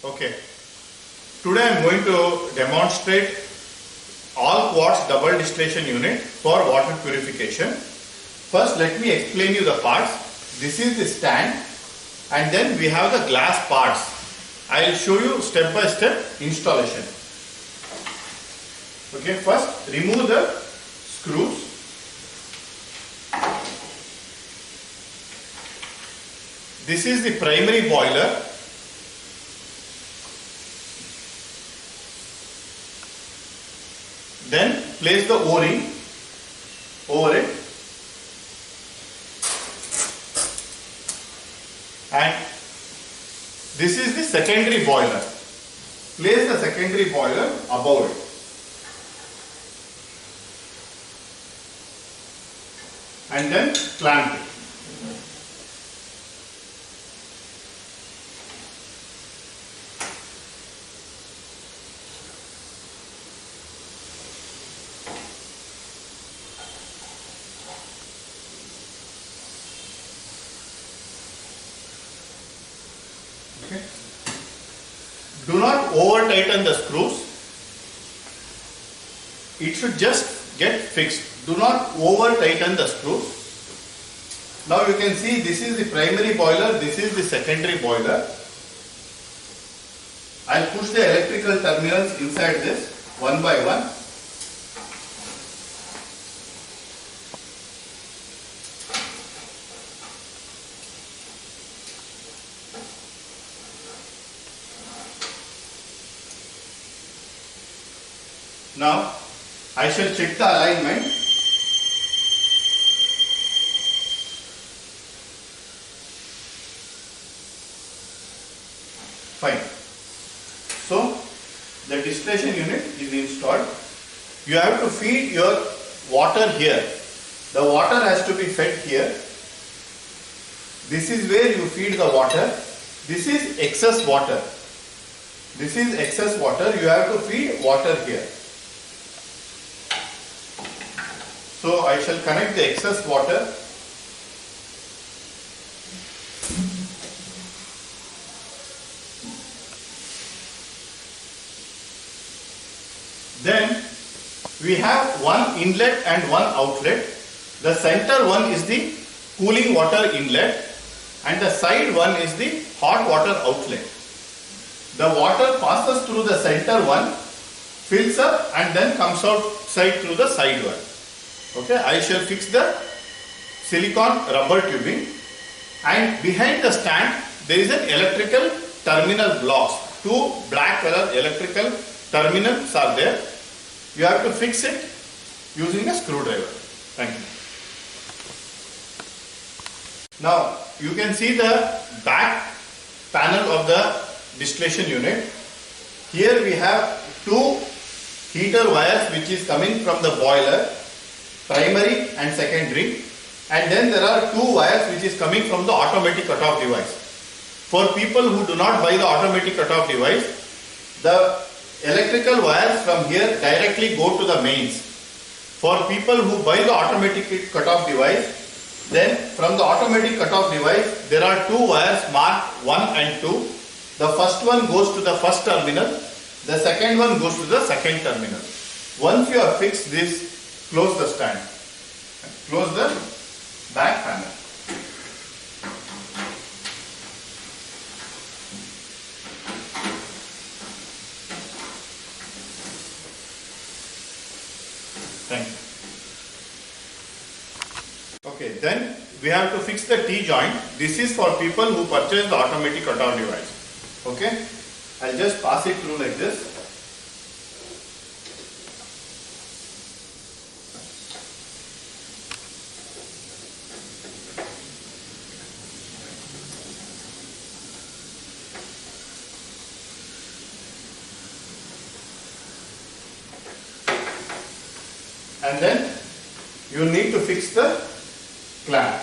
Okay. Today I am going to demonstrate all quartz double distillation unit for water purification. First let me explain you the parts. This is the stand and then we have the glass parts. I will show you step by step installation. Okay, first remove the screws. This is the primary boiler. Then place the O-ring over it and this is the secondary boiler. Place the secondary boiler above it. And then clamp it. Okay. Do not over tighten the screws. It should just get fixed. Do not over tighten the screws. Now you can see this is the primary boiler, this is the secondary boiler. I'll push the electrical terminals inside this one by one. Now I shall check the alignment. Fine. So the distillation unit is installed. You have to feed your water here. The water has to be fed here. This is where you feed the water. This is excess water. This is excess water. You have to feed water here. So I shall connect the excess water. Then we have one inlet and one outlet. The center one is the cooling water inlet and the side one is the hot water outlet. The water passes through the center one, fills up and then comes outside through the side one. Okay, I shall fix the silicone rubber tubing and behind the stand there is an electrical terminal blocks. Two black color electrical terminals are there. You have to fix it using a screwdriver. Thank you. Now you can see the back panel of the distillation unit. Here we have two heater wires which is coming from the boiler, primary and secondary, and then there are two wires which is coming from the automatic cutoff device. For people who do not buy the automatic cutoff device, the electrical wires from here directly go to the mains. For people who buy the automatic cutoff device, then from the automatic cutoff device there are two wires marked 1 and 2. The first one goes to the first terminal, the second one goes to the second terminal. Once you have fixed this, close the stand. Close the back panel. Thank you. Okay, then we have to fix the T-joint. This is for people who purchase the automatic cutoff device. Okay, I'll just pass it through like this. And then you need to fix the clamp.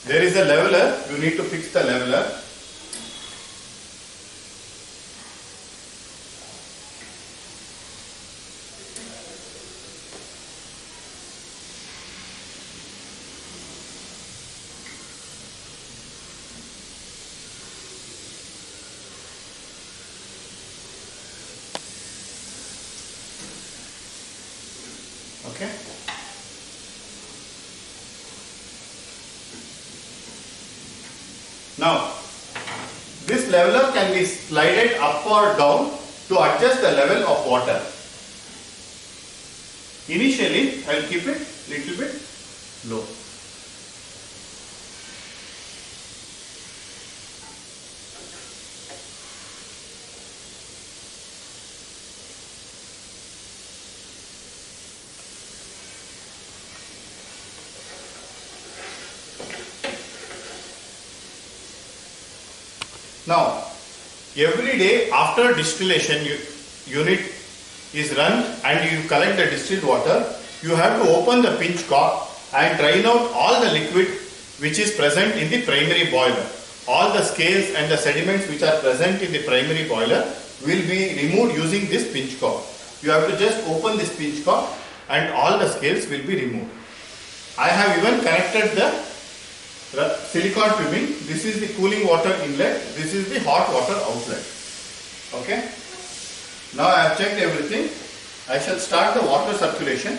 There is a leveler, you need to fix the leveler. Okay. Now, this leveler can be slided up or down to adjust the level of water. Initially, I will keep it little bit low. Now, every day after distillation unit is run and you collect the distilled water, you have to open the pinch cork and drain out all the liquid which is present in the primary boiler. All the scales and the sediments which are present in the primary boiler will be removed using this pinch cork. You have to just open this pinch cork and all the scales will be removed. I have even connected the silicone tubing. This is the cooling water inlet, this is the hot water outlet. Okay. Now I have checked everything. I shall start the water circulation.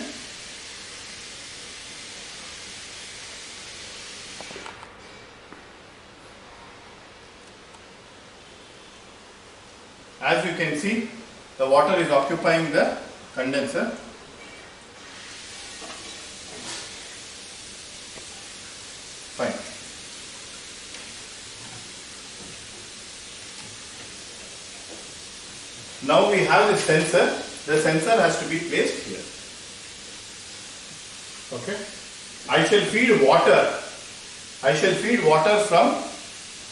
As you can see, the water is occupying the condenser. Fine. Now we have the sensor. The sensor has to be placed here. Okay. I shall feed water. I shall feed water from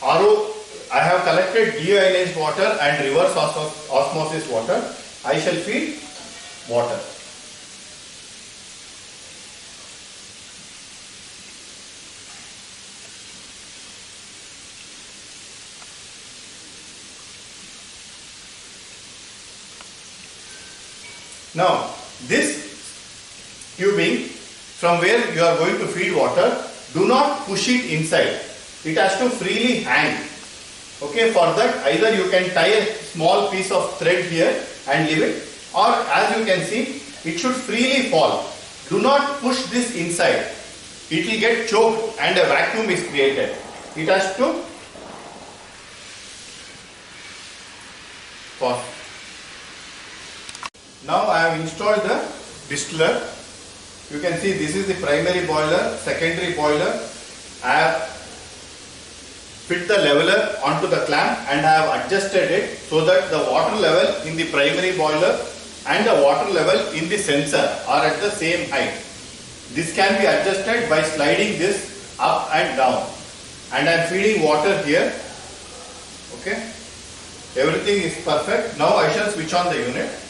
RO. I have collected deionized water and reverse osmosis water. I shall feed water. Now, this tubing from where you are going to feed water, do not push it inside. It has to freely hang. Okay, for that either you can tie a small piece of thread here and leave it, or as you can see, it should freely fall. Do not push this inside. It will get choked and a vacuum is created. It has to fall. Now I have installed the distiller. You can see this is the primary boiler, secondary boiler. I have fit the leveler onto the clamp and I have adjusted it so that the water level in the primary boiler and the water level in the sensor are at the same height. This can be adjusted by sliding this up and down. And I am feeding water here. Okay. Everything is perfect. Now I shall switch on the unit.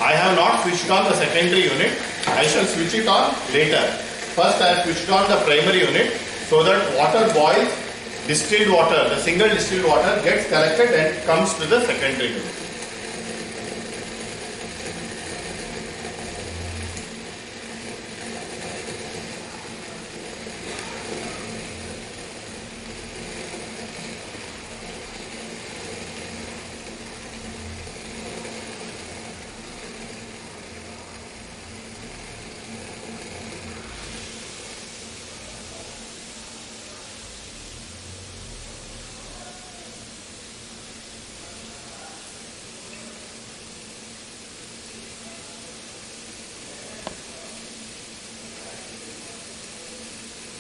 I have not switched on the secondary unit. I shall switch it on later. First I have switched on the primary unit so that water boils, distilled water, the single distilled water gets collected and comes to the secondary unit.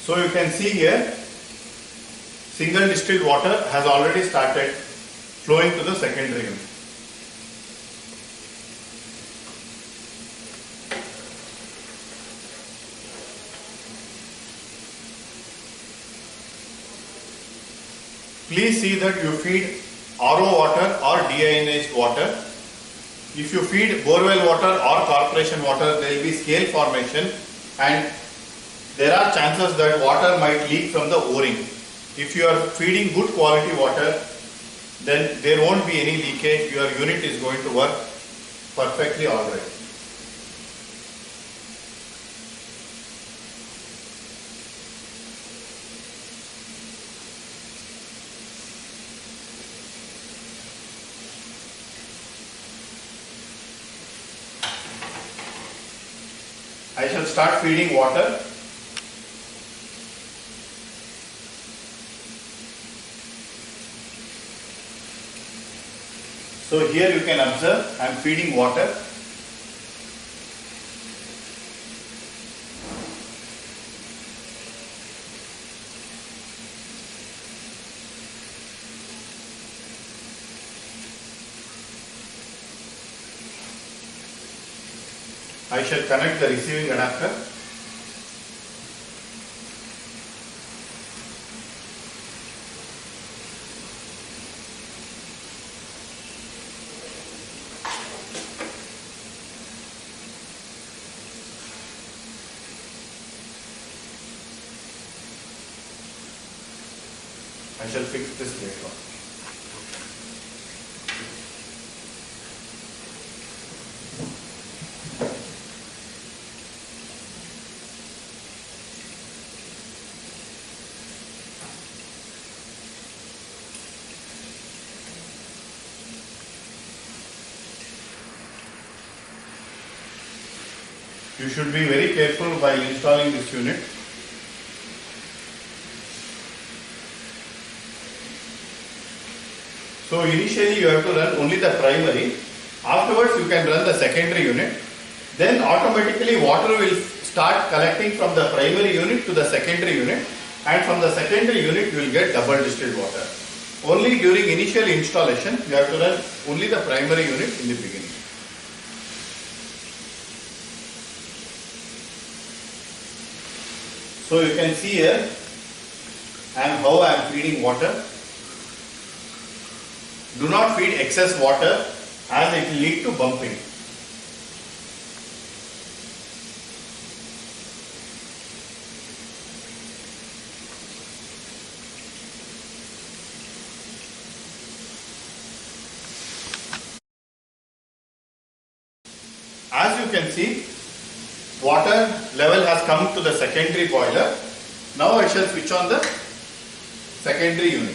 So you can see here, single distilled water has already started flowing to the secondary unit. Please see that you feed RO water or deionized water. If you feed borewell water or corporation water, there will be scale formation and there are chances that water might leak from the o-ring. If you are feeding good quality water, then there won't be any leakage. Your unit is going to work perfectly alright. I shall start feeding water. So here you can observe I am feeding water. I shall connect the receiving adapter. I shall fix this later on. You should be very careful while installing this unit. So initially you have to run only the primary. Afterwards you can run the secondary unit. Then automatically water will start collecting from the primary unit to the secondary unit, and from the secondary unit you will get double distilled water. Only during initial installation you have to run only the primary unit in the beginning. So you can see here how I am feeding water. Do not feed excess water as it will lead to bumping. As you can see, water level has come to the secondary boiler. Now I shall switch on the secondary unit.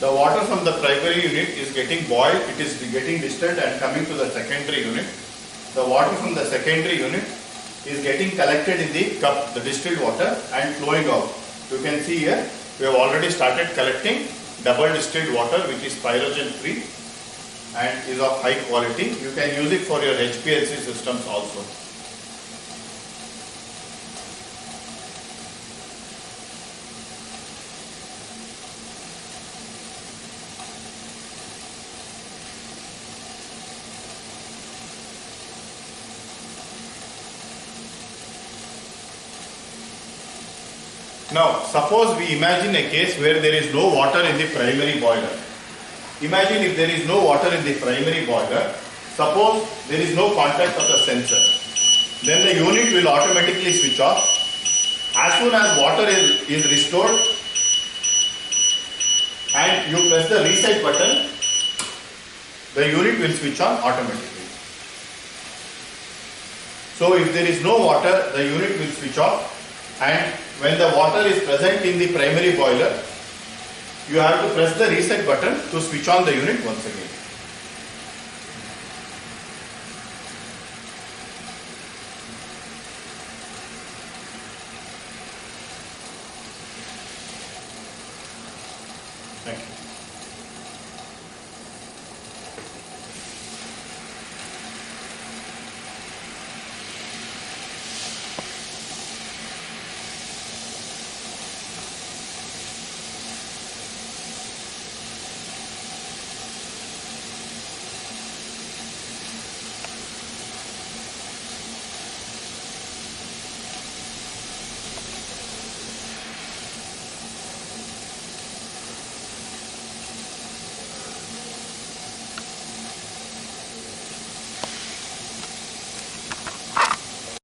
The water from the primary unit is getting boiled, it is getting distilled and coming to the secondary unit. The water from the secondary unit is getting collected in the cup, the distilled water, and flowing out. You can see here, we have already started collecting double distilled water which is pyrogen free and is of high quality. You can use it for your HPLC systems also. Now, suppose we imagine a case where there is no water in the primary boiler. Imagine if there is no water in the primary boiler, Suppose there is no contact of the sensor, then the unit will automatically switch off. As soon as water is restored and you press the reset button, the unit will switch on automatically. So if there is no water, the unit will switch off, and when the water is present in the primary boiler, you have to press the reset button to switch on the unit once again. Thank you.